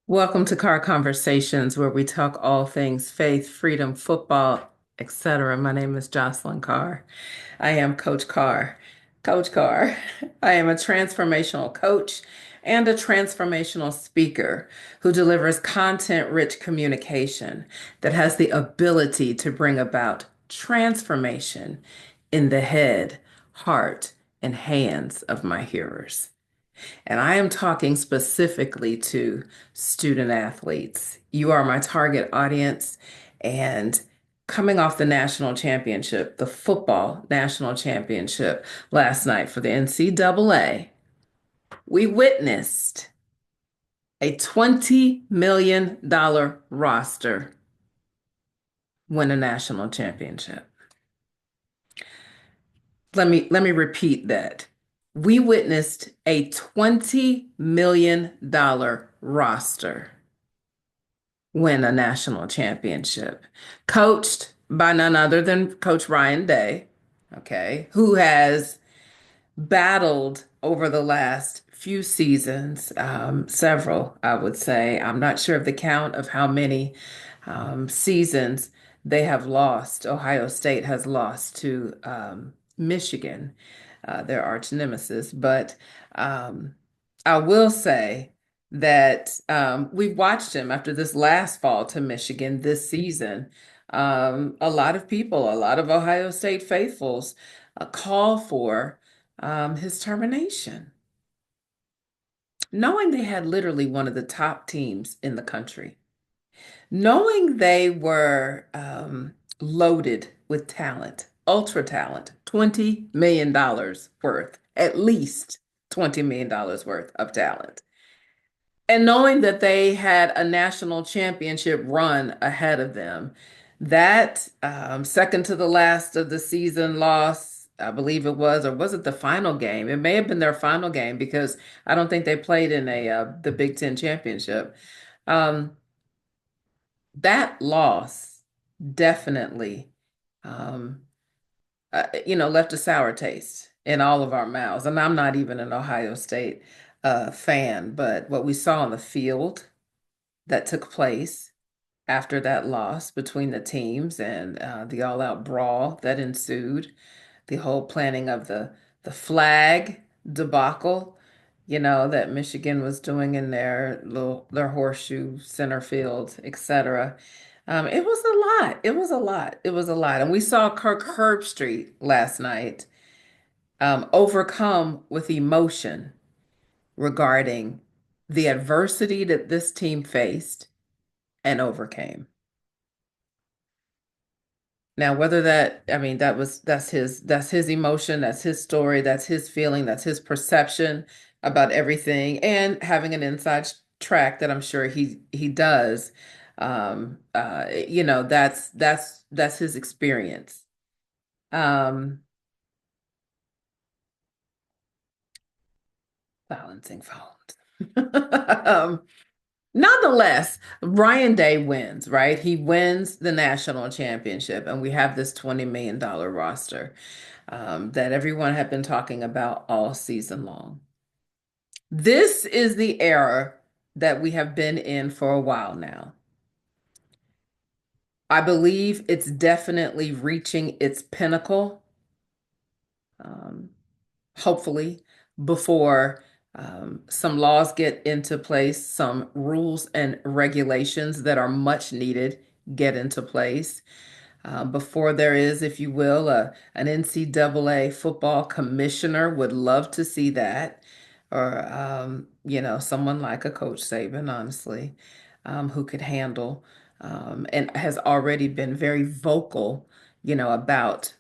Welcome to Carr Conversations, where we talk all things faith, freedom, football, etc. My name is Jocelyn Carr. I am Coach Carr. Coach Carr. I am a transformational coach and a transformational speaker who delivers content-rich communication that has the ability to bring about transformation in the head, heart, and hands of my hearers. And I am talking specifically to student athletes. You are my target audience. And coming off the national championship, the football national championship last night for the NCAA, we witnessed a $20 million roster win a national championship. Let me repeat that. We witnessed a $20 million roster win a national championship, coached by none other than Coach Ryan Day, okay, who has battled over the last few seasons, several, I would say. I'm not sure of the count of how many seasons they have lost. Ohio State has lost to Michigan, their arch nemesis. But I will say that we watched him after this last fall to Michigan this season. A lot of people, a lot of Ohio State faithfuls, call for his termination, knowing they had literally one of the top teams in the country, knowing they were loaded with talent, ultra talent, $20 million worth, at least $20 million worth of talent. And knowing that they had a national championship run ahead of them, that second to the last of the season loss, I believe it was, or was it the final game? It may have been their final game because I don't think they played in the Big Ten championship. Um, that loss definitely, um, left a sour taste in all of our mouths. And I'm not even an Ohio State fan, but what we saw on the field that took place after that loss between the teams and the all-out brawl that ensued, the whole planning of the flag debacle, that Michigan was doing in their horseshoe center field, etc. It was a lot. It was a lot. It was a lot. And we saw Kirk Herbstreit last night overcome with emotion regarding the adversity that this team faced and overcame. Now, whether that, I mean, that's his emotion, that's his story, that's his feeling, that's his perception about everything, and having an inside track that I'm sure he does. That's his experience. Um, Balancing phones. Nonetheless, Ryan Day wins, right? He wins the national championship, and we have this $20 million roster that everyone had been talking about all season long. This is the era that we have been in for a while now. I believe it's definitely reaching its pinnacle, um, hopefully, before some laws get into place, some rules and regulations that are much needed get into place. Before there is, if you will, an NCAA football commissioner, would love to see that. Or, someone like a Coach Saban, honestly, who could handle and has already been very vocal, about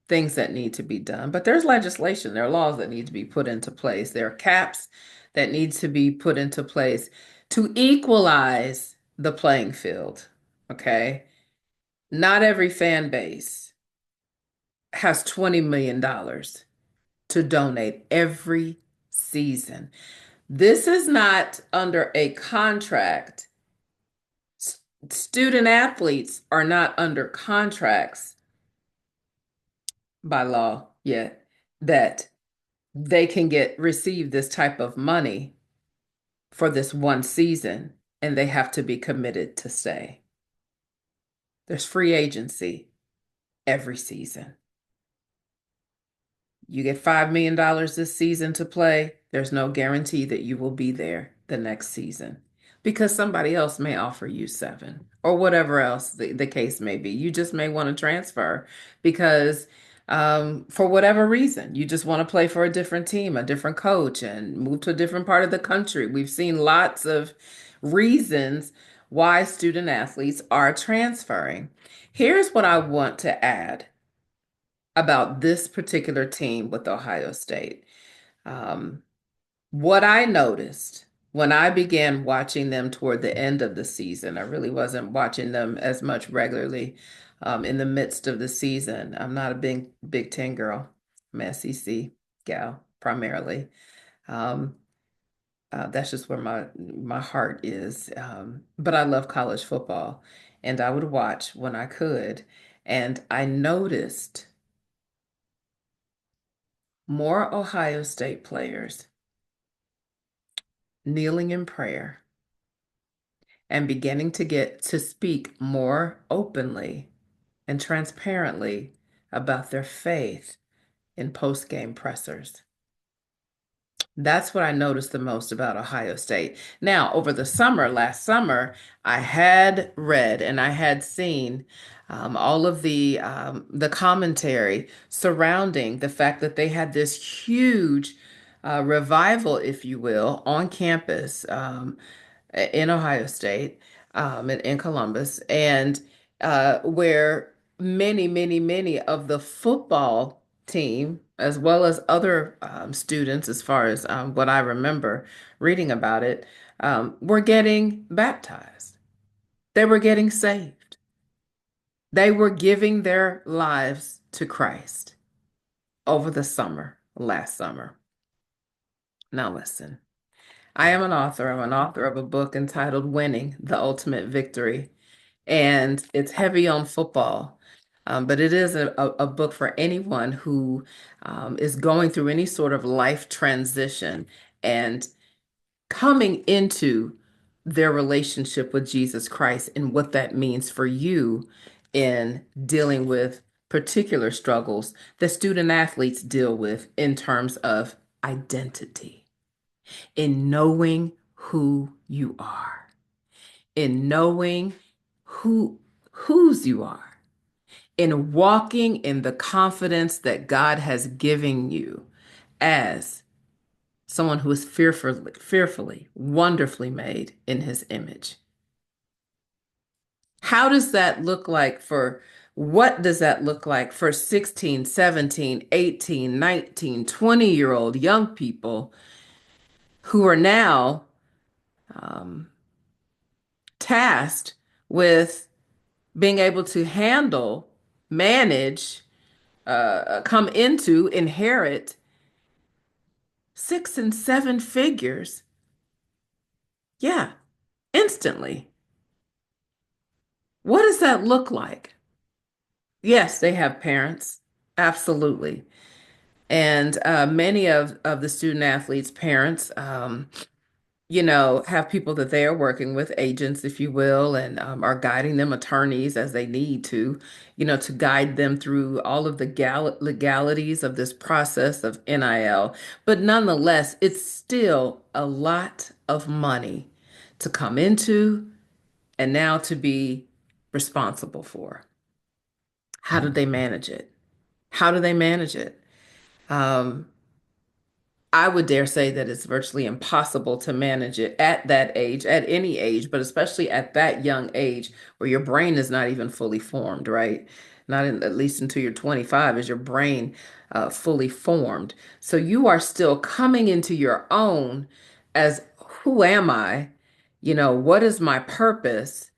things that need to be done. But there's legislation, there are laws that need to be put into place. There are caps that need to be put into place to equalize the playing field. Okay. Not every fan base has $20 million to donate every season. This is not under a contract. Student athletes are not under contracts by law yet that they can receive this type of money for this one season and they have to be committed to stay. There's free agency every season. You get $5 million this season to play, there's no guarantee that you will be there the next season because somebody else may offer you seven or whatever else the case may be. You just may want to transfer because for whatever reason, you just want to play for a different team, a different coach, and move to a different part of the country. We've seen lots of reasons why student athletes are transferring. Here's what I want to add about this particular team with Ohio State. Um, what I noticed when I began watching them toward the end of the season, I really wasn't watching them as much regularly in the midst of the season. I'm not a Big Ten girl. I'm an SEC gal primarily. Um, that's just where my heart is. But I love college football, and I would watch when I could. And I noticed more Ohio State players kneeling in prayer and beginning to get to speak more openly and transparently about their faith in post-game pressers. That's what I noticed the most about Ohio State. Now, over the summer, last summer, I had read and I had seen all of the commentary surrounding the fact that they had this huge revival, if you will, on campus in Ohio State, in Columbus, and where many of the football team, as well as other students, as far as what I remember reading about it, were getting baptized. They were getting saved. They were giving their lives to Christ over the summer, last summer. Now, listen, I am an author. I'm an author of a book entitled Winning, the Ultimate Victory, and it's heavy on football. But it is a book for anyone who is going through any sort of life transition and coming into their relationship with Jesus Christ and what that means for you in dealing with particular struggles that student athletes deal with in terms of identity, in knowing who you are, in knowing whose you are, in walking in the confidence that God has given you as someone who is fearfully, wonderfully made in his image. How does that look like for what does that look like for 16, 17, 18, 19, 20-year-old young people who are now um, tasked with being able to handle, manage, come into, inherit six and seven figures? Yeah, instantly. What does that look like? Yes, they have parents. Absolutely. And many of the student athletes' parents, have people that they are working with, agents, if you will, and are guiding them, attorneys as they need to guide them through all of the legalities of this process of NIL. But nonetheless, it's still a lot of money to come into and now to be responsible for. How do they manage it? How do they manage it? Um, I would dare say that it's virtually impossible to manage it at that age, at any age, but especially at that young age where your brain is not even fully formed, right? Not in, at least until you're 25 is your brain fully formed. So you are still coming into your own as who am I? What is my purpose?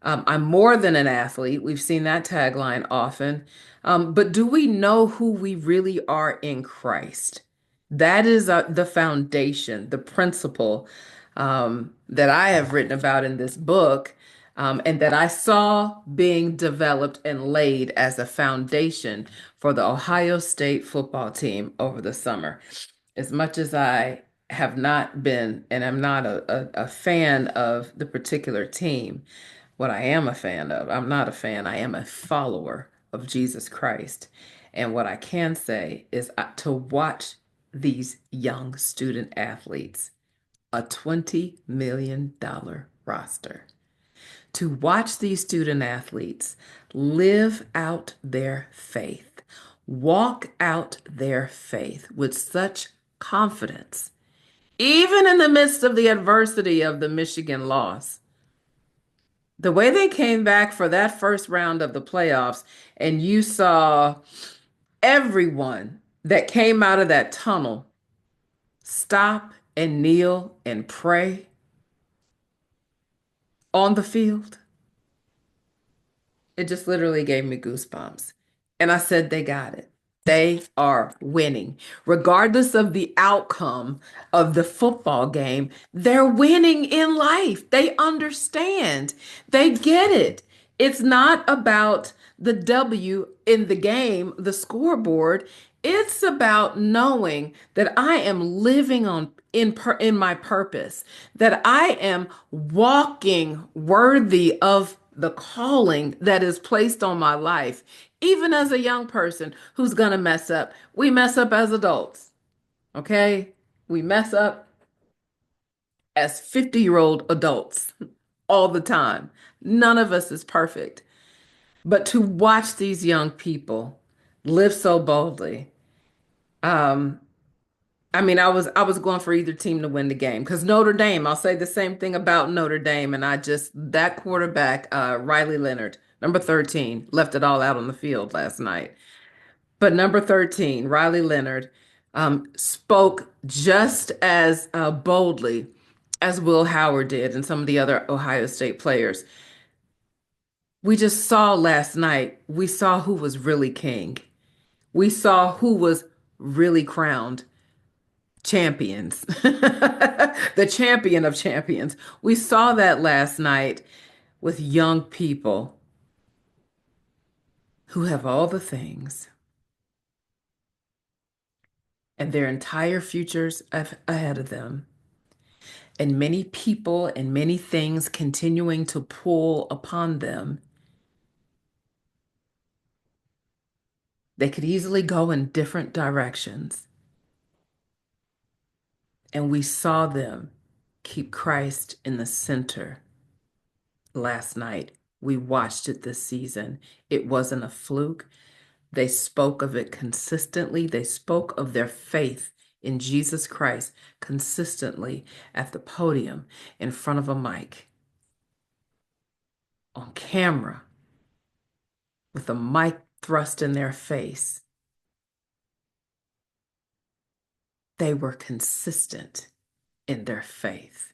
I'm more than an athlete. We've seen that tagline often. But do we know who we really are in Christ? That is the foundation, the principle that I have written about in this book, and that I saw being developed and laid as a foundation for the Ohio State football team over the summer. As much as I have not been, and I'm not a fan of the particular team. What I am a fan of, I'm not a fan, I am a follower of Jesus Christ. And what I can say is to watch these young student athletes, a $20 million roster, to watch these student athletes live out their faith, walk out their faith with such confidence, even in the midst of the adversity of the Michigan loss. The way they came back for that first round of the playoffs, and you saw everyone that came out of that tunnel stop and kneel and pray on the field. It just literally gave me goosebumps. And I said, they got it. They are winning. Regardless of the outcome of the football game, they're winning in life. They understand. They get it. It's not about the W in the game, the scoreboard. It's about knowing that I am living on in my purpose, that I am walking worthy of the calling that is placed on my life. Even as a young person who's going to mess up, we mess up as adults, okay? We mess up as 50-year-old adults all the time. None of us is perfect. But to watch these young people live so boldly, um, I mean, I was going for either team to win the game because Notre Dame, I'll say the same thing about Notre Dame. And that quarterback, Riley Leonard, number 13, left it all out on the field last night. But number 13, Riley Leonard, spoke just as boldly as Will Howard did and some of the other Ohio State players. We just saw last night, we saw who was really king. We saw who was really crowned champions, the champion of champions. We saw that last night with young people who have all the things and their entire futures ahead of them, and many people and many things continuing to pull upon them. They could easily go in different directions. And we saw them keep Christ in the center last night. We watched it this season. It wasn't a fluke. They spoke of it consistently. They spoke of their faith in Jesus Christ consistently at the podium, in front of a mic, on camera, with a mic thrust in their face. They were consistent in their faith,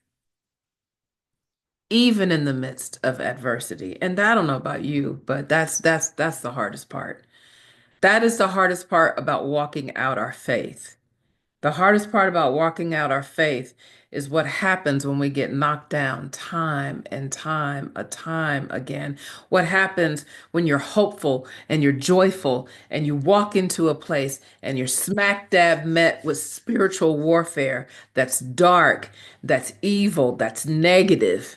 even in the midst of adversity. And I don't know about you, but that's the hardest part. That is the hardest part about walking out our faith. The hardest part about walking out our faith is what happens when we get knocked down time and time again. What happens when you're hopeful and you're joyful and you walk into a place and you're smack dab met with spiritual warfare that's dark, that's evil, that's negative.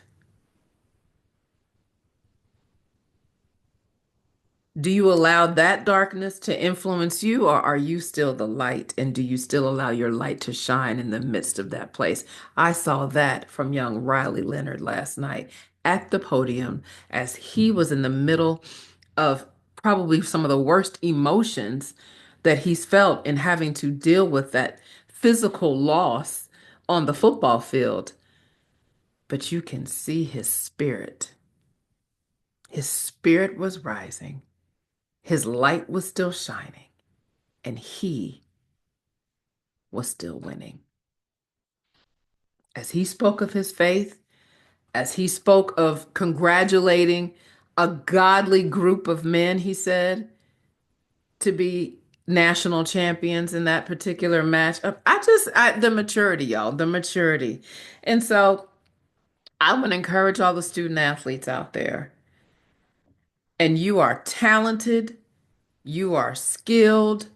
Do you allow that darkness to influence you, or are you still the light? And do you still allow your light to shine in the midst of that place? I saw that from young Riley Leonard last night at the podium as he was in the middle of probably some of the worst emotions that he's felt in having to deal with that physical loss on the football field. But you can see his spirit. His spirit was rising. His light was still shining, and he was still winning. As he spoke of his faith, as he spoke of congratulating a godly group of men, he said, to be national champions in that particular match. The maturity, y'all, the maturity. And so I want to encourage all the student athletes out there. And you are talented, you are skilled,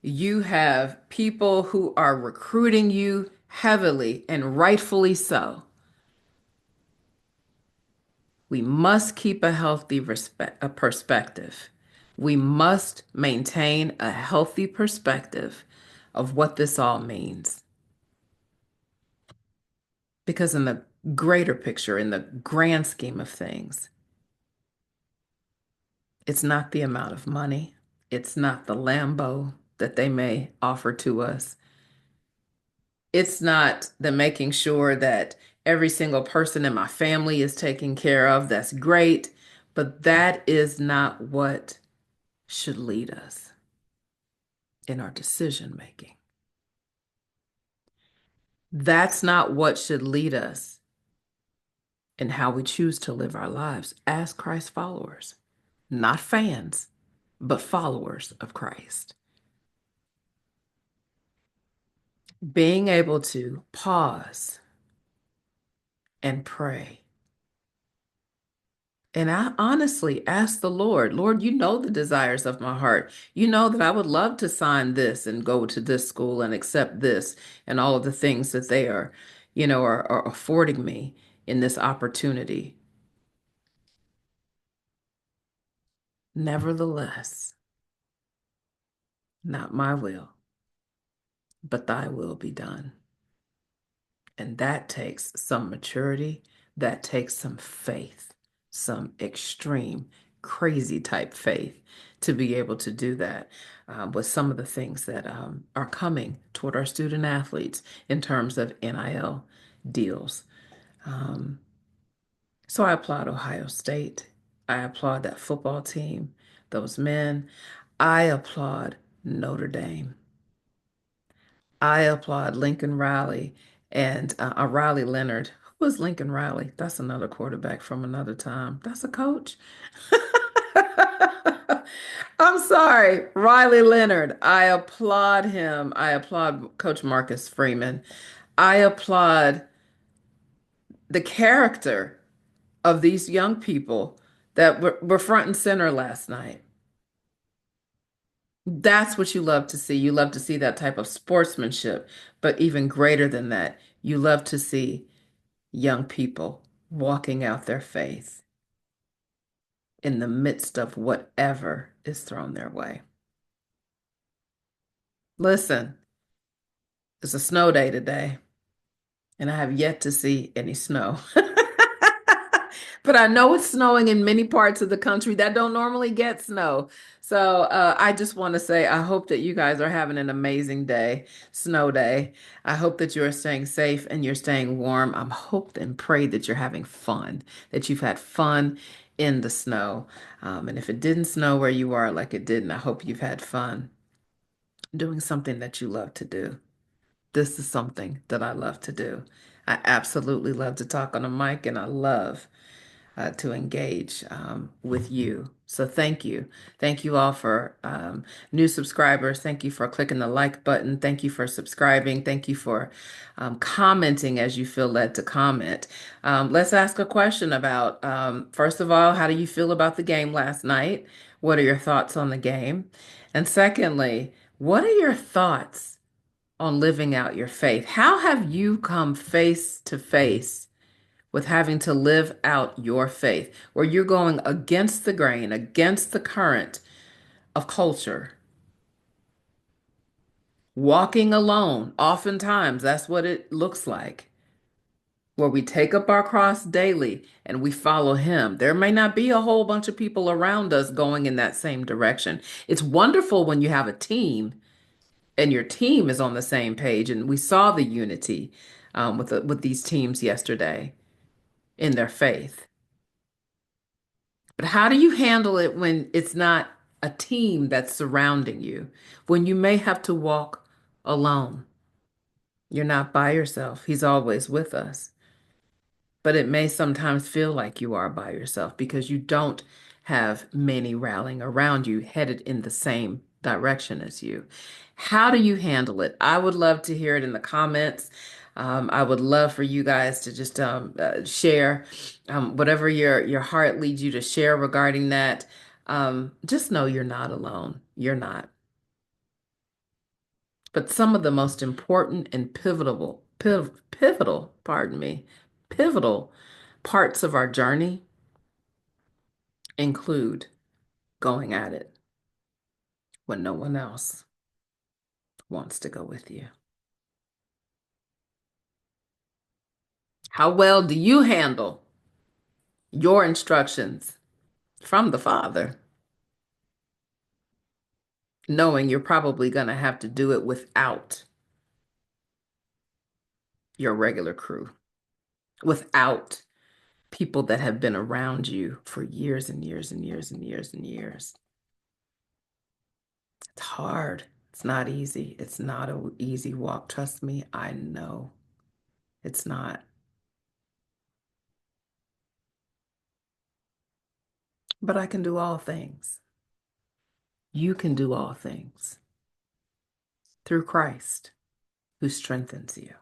you have people who are recruiting you heavily and rightfully so. We must keep a healthy a perspective. We must maintain a healthy perspective of what this all means. Because in the greater picture, in the grand scheme of things, it's not the amount of money, it's not the Lambo that they may offer to us. It's not the making sure that every single person in my family is taken care of. That's great, but that is not what should lead us in our decision making. That's not what should lead us in how we choose to live our lives as Christ followers, not fans, but followers of Christ. Being able to pause and pray. And I honestly ask the Lord, Lord, you know the desires of my heart. You know that I would love to sign this and go to this school and accept this and all of the things that they are, are affording me in this opportunity. Nevertheless, not my will, but thy will be done. And that takes some maturity, that takes some faith, some extreme, crazy type faith to be able to do that with some of the things that are coming toward our student athletes in terms of NIL deals. Um, so I applaud Ohio State. I applaud that football team, those men. I applaud Notre Dame. I applaud Lincoln Riley and Riley Leonard. Who was Lincoln Riley? That's another quarterback from another time. That's a coach. I'm sorry, Riley Leonard. I applaud him. I applaud Coach Marcus Freeman. I applaud the character of these young people that were front and center last night. That's what you love to see. You love to see that type of sportsmanship. But even greater than that, you love to see young people walking out their faith in the midst of whatever is thrown their way. Listen, it's a snow day today, and I have yet to see any snow. But I know it's snowing in many parts of the country that don't normally get snow. So I just want to say I hope that you guys are having an amazing day, snow day. I hope that you're staying safe and you're staying warm. I hope and pray that you're having fun, that you've had fun in the snow. And if it didn't snow where you are like it didn't, I hope you've had fun doing something that you love to do. This is something that I love to do. I absolutely love to talk on a mic and I love to engage with you. So thank you. Thank you all for new subscribers. Thank you for clicking the like button. Thank you for subscribing. Thank you for commenting as you feel led to comment. Let's ask a question about, first of all, how do you feel about the game last night? What are your thoughts on the game? And secondly, what are your thoughts on living out your faith? How have you come face to face with having to live out your faith, where you're going against the grain, against the current of culture, walking alone? Oftentimes, that's what it looks like, where we take up our cross daily and we follow Him. There may not be a whole bunch of people around us going in that same direction. It's wonderful when you have a team and your team is on the same page. And we saw the unity with these teams yesterday in their faith. But how do you handle it when it's not a team that's surrounding you? When you may have to walk alone? You're not by yourself. He's always with us. But it may sometimes feel like you are by yourself because you don't have many rallying around you headed in the same direction as you. How do you handle it? I would love to hear it in the comments. I would love for you guys to just share whatever your heart leads you to share regarding that. Just know you're not alone. You're not. But some of the most important and pivotal pardon me, pivotal parts of our journey include going at it when no one else wants to go with you. How well do you handle your instructions from the Father, knowing you're probably going to have to do it without your regular crew, without people that have been around you for years and years and years and years and years? It's hard. It's not easy. It's not an easy walk. Trust me, I know it's not. But I can do all things. You can do all things through Christ who strengthens you.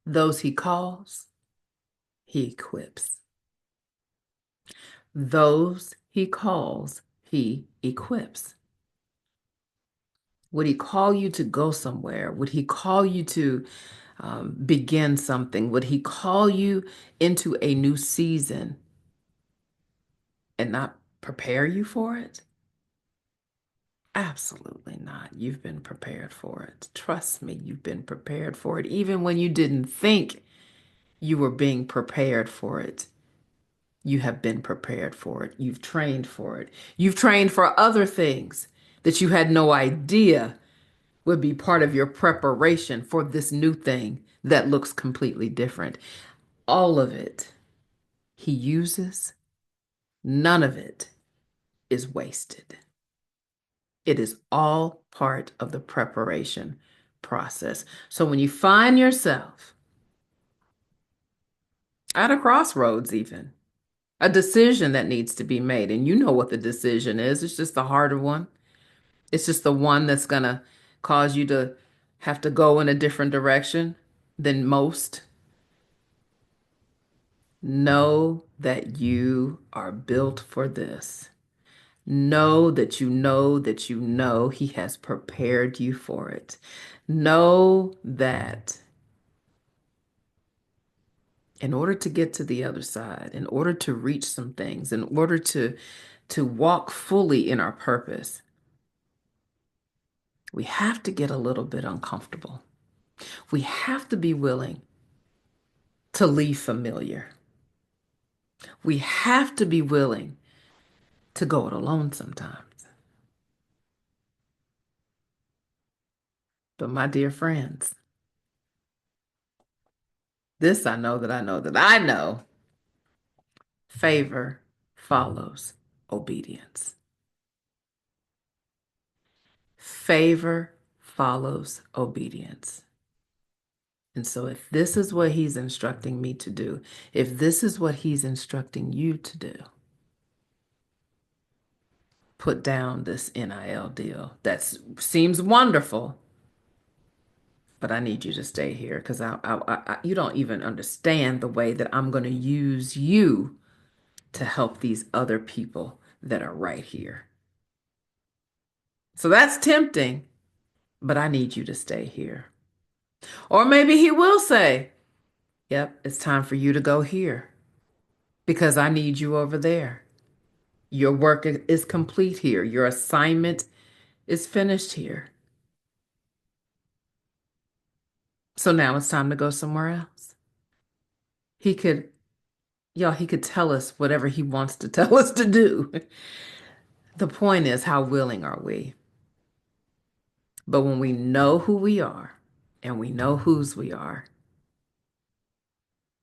Those he calls, he equips. Those he calls, he equips. Would he call you to go somewhere? Would he call you to begin something? Would he call you into a new season and not prepare you for it? Absolutely not. You've been prepared for it. Trust me, you've been prepared for it. Even when you didn't think you were being prepared for it, you have been prepared for it. You've trained for it. You've trained for other things that you had no idea would be part of your preparation for this new thing that looks completely different. All of it he uses, none of it is wasted. It is all part of the preparation process. So when you find yourself at a crossroads, even a decision that needs to be made, and you know what the decision is, it's just the harder one. It's just the one that's going to cause you to have to go in a different direction than most. Know that you are built for this. Know that you know that you know He has prepared you for it. Know that in order to get to the other side, in order to reach some things, in order to walk fully in our purpose, we have to get a little bit uncomfortable. We have to be willing to leave familiar. We have to be willing to go it alone sometimes. But my dear friends, this I know that I know that I know favor follows obedience. Favor follows obedience. And so, if this is what He's instructing me to do, if this is what He's instructing you to do, put down this NIL deal. That seems wonderful, but I need you to stay here because you don't even understand the way that I'm going to use you to help these other people that are right here. So that's tempting, but I need you to stay here. Or maybe He will say, yep, it's time for you to go here because I need you over there. Your work is complete here. Your assignment is finished here. So now it's time to go somewhere else. He could, y'all, He could tell us whatever He wants to tell us to do. The point is, how willing are we? But when we know who we are and we know whose we are,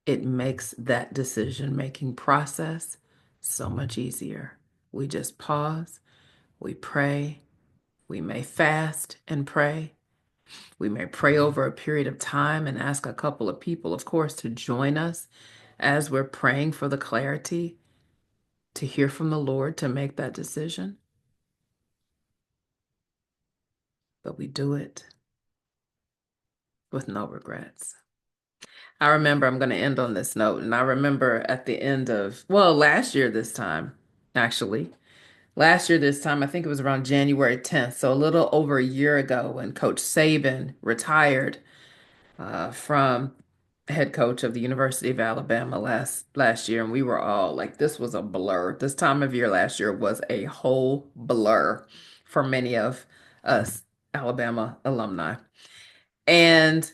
it makes that decision-making process so much easier. We just pause, we pray, we may fast and pray. We may pray over a period of time and ask a couple of people, of course, to join us as we're praying for the clarity to hear from the Lord to make that decision. But we do it with no regrets. I remember, I'm going to end on this note, and I remember at the end of, well, last year this time, actually, Last year, this time, I think it was around January 10th, so a little over a year ago, when Coach Saban retired from head coach of the University of Alabama last year, and we were all like, this was a blur. This time of year last year was a whole blur for many of us Alabama alumni. And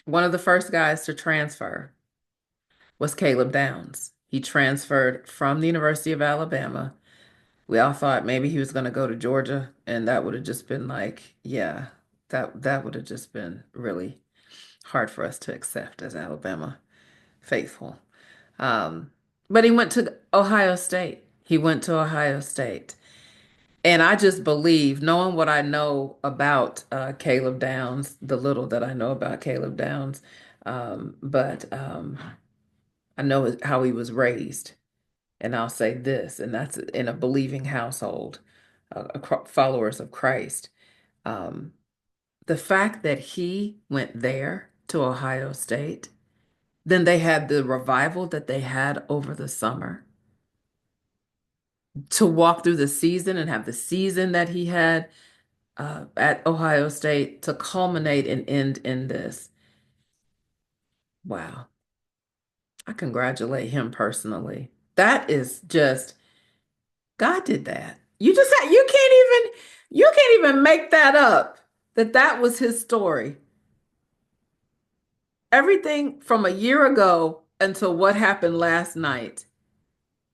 one of the first guys to transfer was Caleb Downs. He transferred from the University of Alabama. We all thought maybe he was going to go to Georgia, and that would have just been like, yeah, that would have just been really hard for us to accept as Alabama faithful. Um, but he went to Ohio State. He went to Ohio State. And I just believe, knowing what I know about Caleb Downs, the little that I know about Caleb Downs, but I know how he was raised. And I'll say this, and that's in a believing household, followers of Christ. Um, the fact that he went there to Ohio State, then they had the revival that they had over the summer to walk through the season and have the season that he had at Ohio State to culminate and end in this. Wow. I congratulate him personally. That is just, God did that. You can't even make that up. That was his story. Everything from a year ago until what happened last night.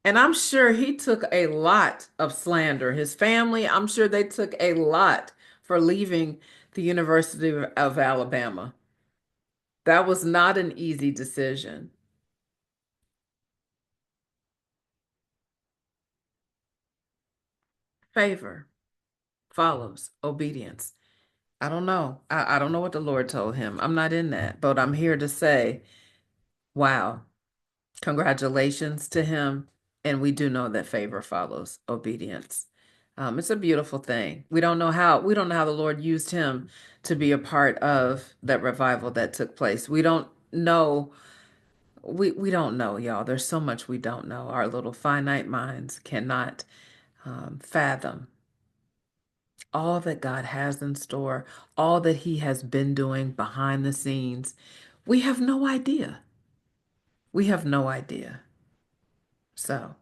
And I'm sure he took a lot of slander. His family, I'm sure they took a lot for leaving the University of Alabama. That was not an easy decision. Favor follows obedience. I don't know. I don't know what the Lord told him. I'm not in that, but I'm here to say, wow, congratulations to him. And we do know that favor follows obedience. It's a beautiful thing. We don't know how the Lord used him to be a part of that revival that took place. We don't know, y'all. There's so much we don't know. Our little finite minds cannot fathom all that God has in store, all that He has been doing behind the scenes. We have no idea. We have no idea. So,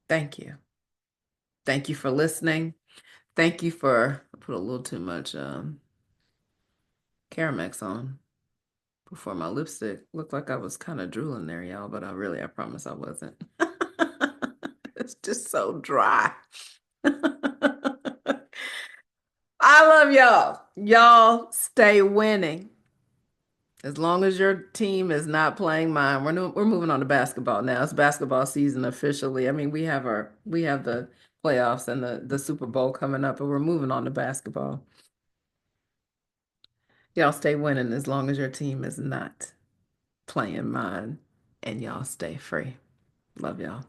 thank you. Thank you for listening. Thank you for I put a little too much Caramex on before my lipstick. Looked like I was kind of drooling there, y'all, but I promise I wasn't. It's just so dry. I love y'all. Y'all stay winning. As long as your team is not playing mine, we're moving on to basketball now. It's basketball season officially. I mean, we have the playoffs and the Super Bowl coming up, but we're moving on to basketball. Y'all stay winning as long as your team is not playing mine, and y'all stay free. Love y'all.